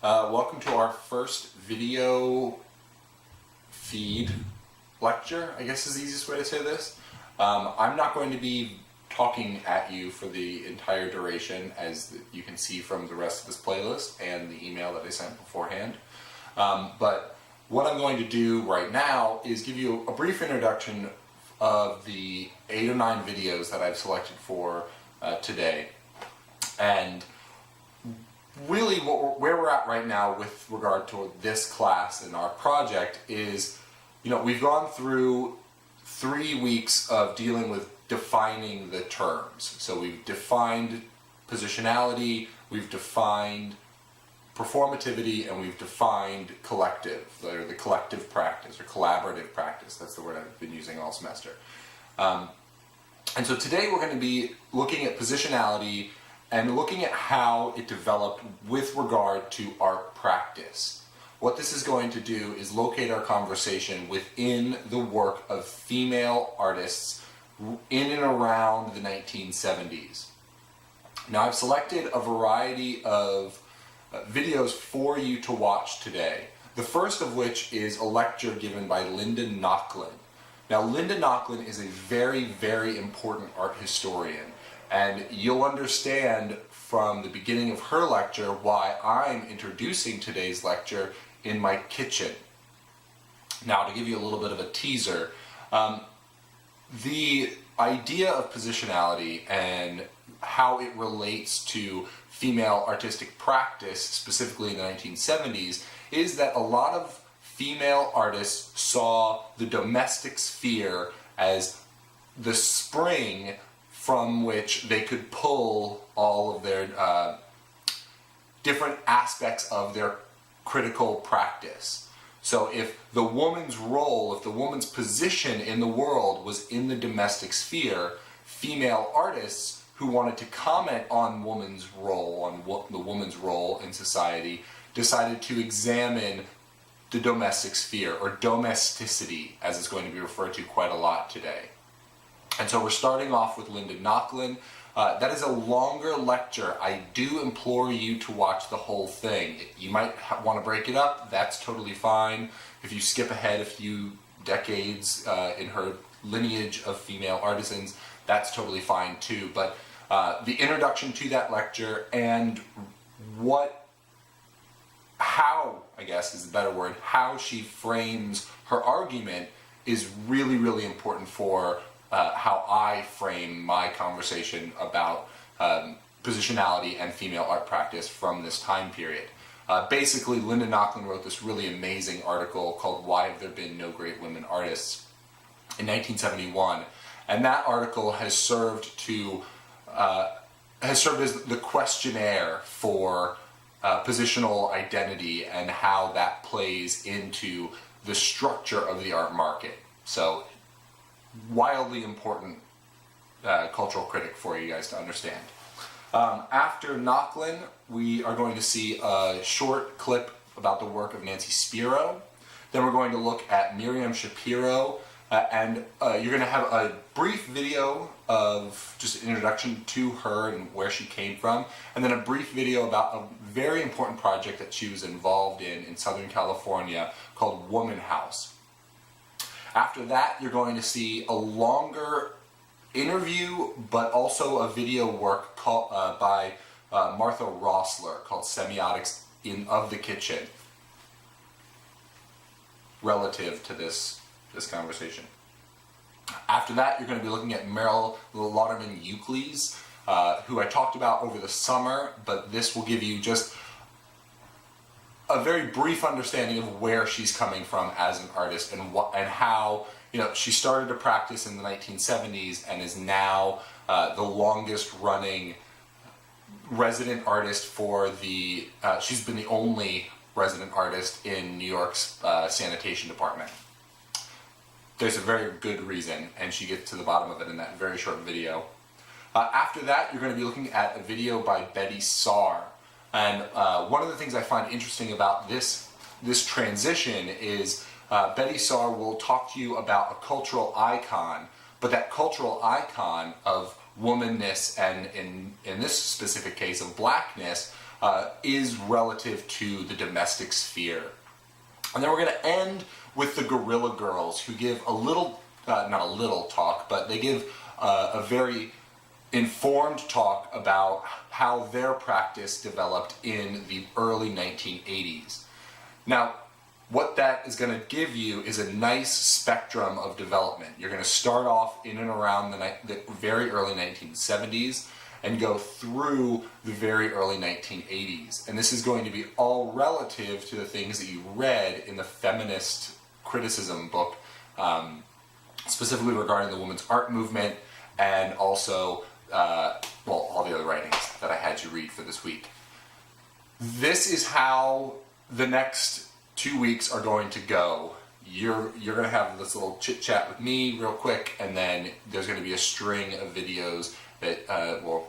Welcome to our first video feed lecture, I guess is the easiest way to say this. I'm not going to be talking at you for the entire duration, as you can see from the rest of this playlist and the email that I sent beforehand. But what I'm going to do right now is give you a brief introduction of the 8 or 9 videos that I've selected for today. And really where we're at right now with regard to this class and our project is, we've gone through 3 weeks of dealing with defining the terms. So we've defined positionality, we've defined performativity, and we've defined collective, or the collective practice, or collaborative practice. That's the word I've been using all semester. And so today we're going to be looking at positionality and looking at how it developed with regard to art practice. What this is going to do is locate our conversation within the work of female artists in and around the 1970s. Now, I've selected a variety of videos for you to watch today. The first of which is a lecture given by Linda Nochlin. Now, Linda Nochlin is a very, very important art historian, and you'll understand from the beginning of her lecture why I'm introducing today's lecture in my kitchen. Now, to give you a little bit of a teaser, the idea of positionality and how it relates to female artistic practice, specifically in the 1970s, is that a lot of female artists saw the domestic sphere as the spring from which they could pull all of their different aspects of their critical practice. So if the woman's role, if the woman's position in the world was in the domestic sphere, female artists who wanted to comment on woman's role, on the woman's role in society, decided to examine the domestic sphere, or domesticity, as it's going to be referred to quite a lot today. And so we're starting off with Linda Nochlin. That is a longer lecture. I do implore you to watch the whole thing. You might want to break it up. That's totally fine. If you skip ahead a few decades in her lineage of female artisans, that's totally fine too. But the introduction to that lecture and how, I guess is the better word, how she frames her argument is really, really important for how I frame my conversation about positionality and female art practice from this time period. Basically, Linda Nochlin wrote this really amazing article called "Why Have There Been No Great Women Artists?" in 1971, and that article has served as the questionnaire for positional identity and how that plays into the structure of the art market. So, wildly important cultural critic for you guys to understand. After Nochlin, we are going to see a short clip about the work of Nancy Spero. Then we're going to look at Miriam Schapiro, and you're going to have a brief video of just an introduction to her and where she came from, and then a brief video about a very important project that she was involved in Southern California called Woman House. After that, you're going to see a longer interview, but also a video work by Martha Rossler called Semiotics of the Kitchen, relative to this conversation. After that, you're going to be looking at Meryl Lauderman Euclides, who I talked about over the summer, but this will give you just a very brief understanding of where she's coming from as an artist and how she started to practice in the 1970s and is now the longest running resident artist for she's been the only resident artist in New York's sanitation department. There's a very good reason, and she gets to the bottom of it in that very short video. After that, you're going to be looking at a video by Betty Saar. And one of the things I find interesting about this transition is Betty Saar will talk to you about a cultural icon, but that cultural icon of womanness and in this specific case of blackness is relative to the domestic sphere. And then we're going to end with the Guerrilla Girls, who give a little, not a little talk, but they give a very informed talk about how their practice developed in the early 1980s. Now, what that is going to give you is a nice spectrum of development. You're going to start off in and around the very early 1970s and go through the very early 1980s. And this is going to be all relative to the things that you read in the feminist criticism book, specifically regarding the women's art movement and also, all the other writings that I had you read for this week. This is how the next 2 weeks are going to go. You're going to have this little chit chat with me real quick, and then there's going to be a string of videos that,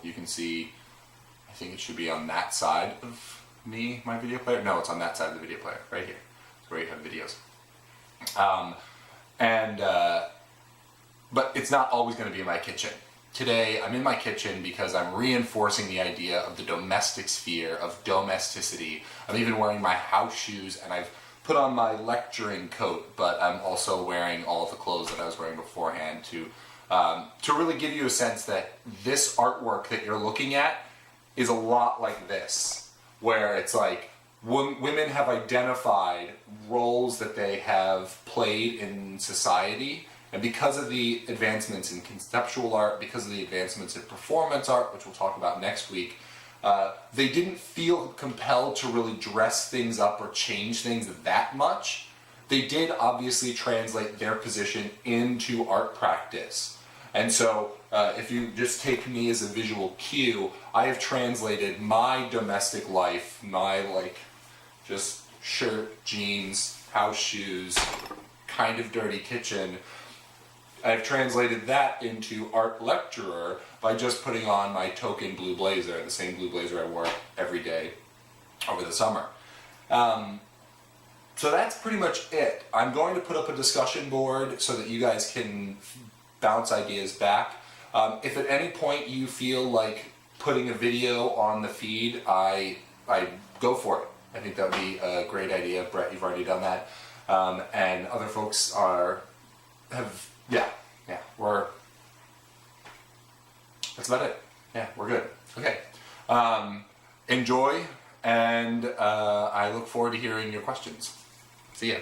you can see. I think it should be on that side of me, my video player. No, it's on that side of the video player, right here. It's where you have videos. But it's not always going to be in my kitchen. Today, I'm in my kitchen because I'm reinforcing the idea of the domestic sphere, of domesticity. I'm even wearing my house shoes, and I've put on my lecturing coat, but I'm also wearing all of the clothes that I was wearing beforehand to really give you a sense that this artwork that you're looking at is a lot like this, where it's like women have identified roles that they have played in society. And because of the advancements in conceptual art, because of the advancements in performance art, which we'll talk about next week, they didn't feel compelled to really dress things up or change things that much. They did obviously translate their position into art practice. And so if you just take me as a visual cue, I have translated my domestic life, my just shirt, jeans, house shoes, kind of dirty kitchen, I've translated that into art lecturer by just putting on my token blue blazer, the same blue blazer I wore every day over the summer. So that's pretty much it. I'm going to put up a discussion board so that you guys can bounce ideas back. If at any point you feel like putting a video on the feed, I go for it. I think that would be a great idea. Brett, you've already done that. And other folks that's about it. Yeah, we're good. Okay. Enjoy, and I look forward to hearing your questions. See ya.